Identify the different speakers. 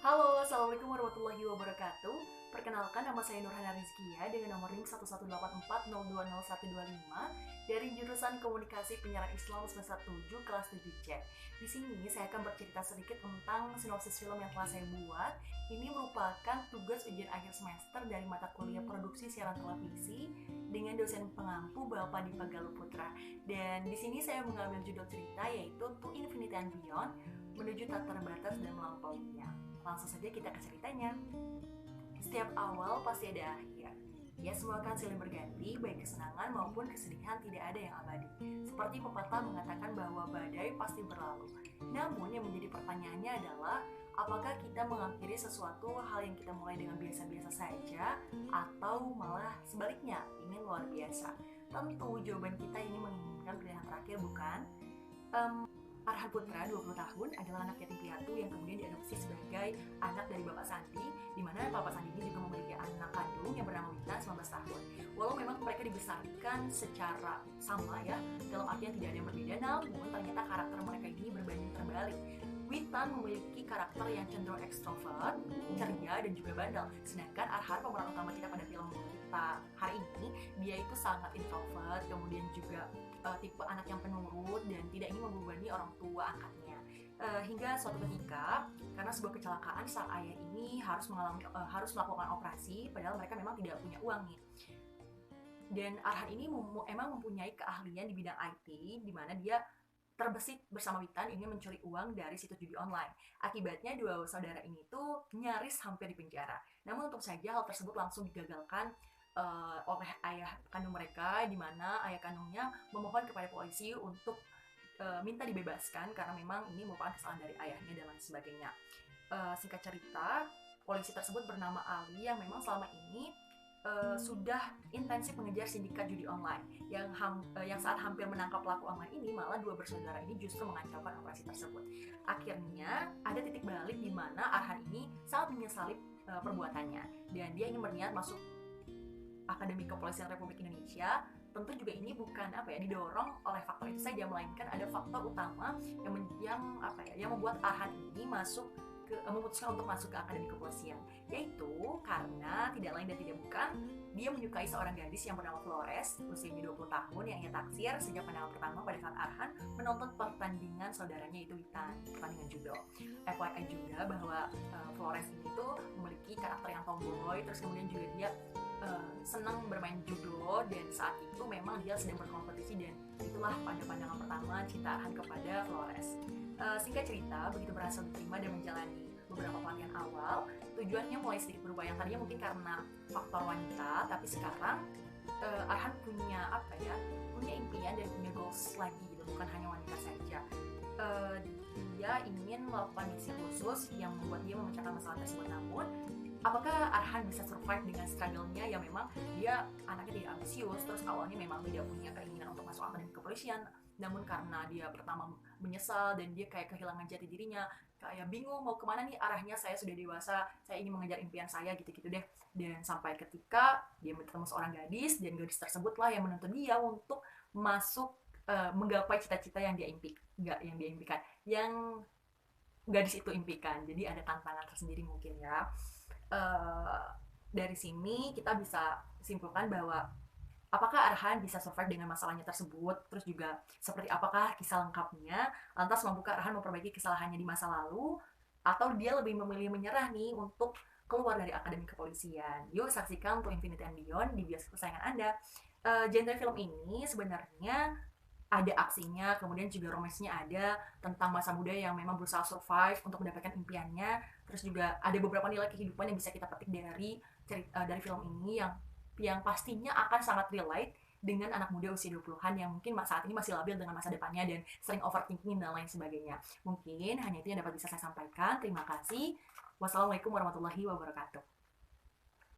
Speaker 1: Halo, Assalamualaikum warahmatullahi wabarakatuh. Perkenalkan, nama saya Nurhana Rizkia dengan nomor NIM 11840200125 dari jurusan Komunikasi Penyiaran Islam semester 7 kelas 7C. Di sini saya akan bercerita sedikit tentang sinopsis film yang telah saya buat. Ini merupakan tugas ujian akhir semester dari mata kuliah Produksi Siaran Televisi dengan dosen pengampu Bapak Dipa Galuputra. Dan di sini saya mengambil judul cerita yaitu To Infinity and Beyond, menuju tak terbatas dan melampauinya. Langsung saja kita ke ceritanya. Setiap awal pasti ada akhir. Ya, semua akan silih berganti, baik kesenangan maupun kesedihan tidak ada yang abadi. Seperti pepatah mengatakan bahwa badai pasti berlalu. Namun yang menjadi pertanyaannya adalah, apakah kita mengakhiri sesuatu hal yang kita mulai dengan biasa-biasa saja, atau malah sebaliknya, ingin luar biasa? Tentu jawaban kita ini menginginkan pilihan terakhir, bukan? Arhan Putra, 20 tahun, adalah anak yatim piatu yang kemudian diadopsi sebagai anak dari Bapak Sandi, di mana Bapak Sandi ini juga memiliki anak kandung yang bernama Wita, 19 tahun. Walau memang mereka dibesarkan secara sama ya, dalam artian tidak ada yang berbeda, namun ternyata karakter mereka ini berbanding terbalik. Witan memiliki karakter yang cenderung ekstrovert, ceria, dan juga bandel. Sedangkan Arhan, pemeran utama kita pada film kita hari ini, dia itu sangat introvert, kemudian juga tipe anak yang penurut dan tidak ingin membebani orang tua angkatnya. Hingga suatu ketika, karena sebuah kecelakaan, sang ayah ini harus melakukan operasi, padahal mereka memang tidak punya uang nih. Dan Arhan ini emang mempunyai keahlian di bidang IT, di mana dia terbesit bersama Witan ingin mencuri uang dari situs judi online. Akibatnya dua saudara ini tuh nyaris hampir dipenjara. Namun untuk saja hal tersebut langsung digagalkan oleh ayah kandung mereka, di mana ayah kandungnya memohon kepada polisi untuk minta dibebaskan karena memang ini merupakan kesalahan dari ayahnya dan lain sebagainya. Singkat cerita, polisi tersebut bernama Ali yang memang selama ini sudah intensif mengejar sindikat judi online yang saat hampir menangkap pelaku online ini, malah dua bersaudara ini justru mengacaukan operasi tersebut. Akhirnya ada titik balik di mana Arhan ini sangat menyesali perbuatannya dan dia ingin berniat masuk Akademi Kepolisian Republik Indonesia. Tentu juga ini bukan didorong oleh faktor itu saja, melainkan ada faktor utama yang membuat Arhan ini memutuskan untuk masuk ke Akademi Kepolisian, yaitu karena tidak lain dan tidak bukan dia menyukai seorang gadis yang bernama Flores, usianya 20 tahun, yang ia taksir sejak pandangan pertama pada saat Arhan menonton pertandingan saudaranya itu Witan, pertandingan judo. FYI juga bahwa Flores ini tuh memiliki karakter yang tomboy, terus kemudian juga dia senang bermain judo, dan saat itu memang dia sedang berkompetisi, dan itulah pada pandangan pertama cinta Arhan kepada Flores. Singkat cerita, begitu berhasil diterima dan menjalani beberapa pelatihan awal, tujuannya mulai sedikit berubah. Yang tadinya mungkin karena faktor wanita, tapi sekarang Arhan punya impian dan punya goals lagi gitu, bukan hanya wanita saja. Dia ingin melakukan misi khusus yang membuat dia memecahkan masalah tersebut. Namun apakah Arhan bisa survive dengan struggle-nya yang memang dia anaknya tidak ambisius, terus awalnya memang tidak punya keinginan untuk masuk akademi kepolisian, namun karena dia pertama menyesal dan dia kayak kehilangan jati dirinya, kayak bingung mau kemana nih arahnya, saya sudah dewasa, saya ingin mengejar impian saya, gitu-gitu deh. Dan sampai ketika dia bertemu seorang gadis, dan gadis tersebutlah yang menuntut dia untuk masuk menggapai cita-cita yang dia impikan, yang gadis itu impikan. Jadi ada tantangan tersendiri mungkin ya. Dari sini kita bisa simpulkan bahwa apakah Arhan bisa survive dengan masalahnya tersebut, terus juga seperti apakah kisah lengkapnya, lantas mampukah Arhan memperbaiki kesalahannya di masa lalu, atau dia lebih memilih menyerah nih untuk keluar dari Akademi Kepolisian. Yuk saksikan To Infinity and Beyond di bioskop kesayangan Anda. Genre film ini sebenarnya ada aksinya, kemudian juga romansnya ada, tentang masa muda yang memang berusaha survive untuk mendapatkan impiannya. Terus juga ada beberapa nilai kehidupan yang bisa kita petik dari film ini yang pastinya akan sangat relate dengan anak muda usia 20-an yang mungkin saat ini masih labil dengan masa depannya dan sering overthinking dan lain sebagainya. Mungkin hanya itu yang dapat bisa saya sampaikan. Terima kasih. Wassalamualaikum warahmatullahi wabarakatuh.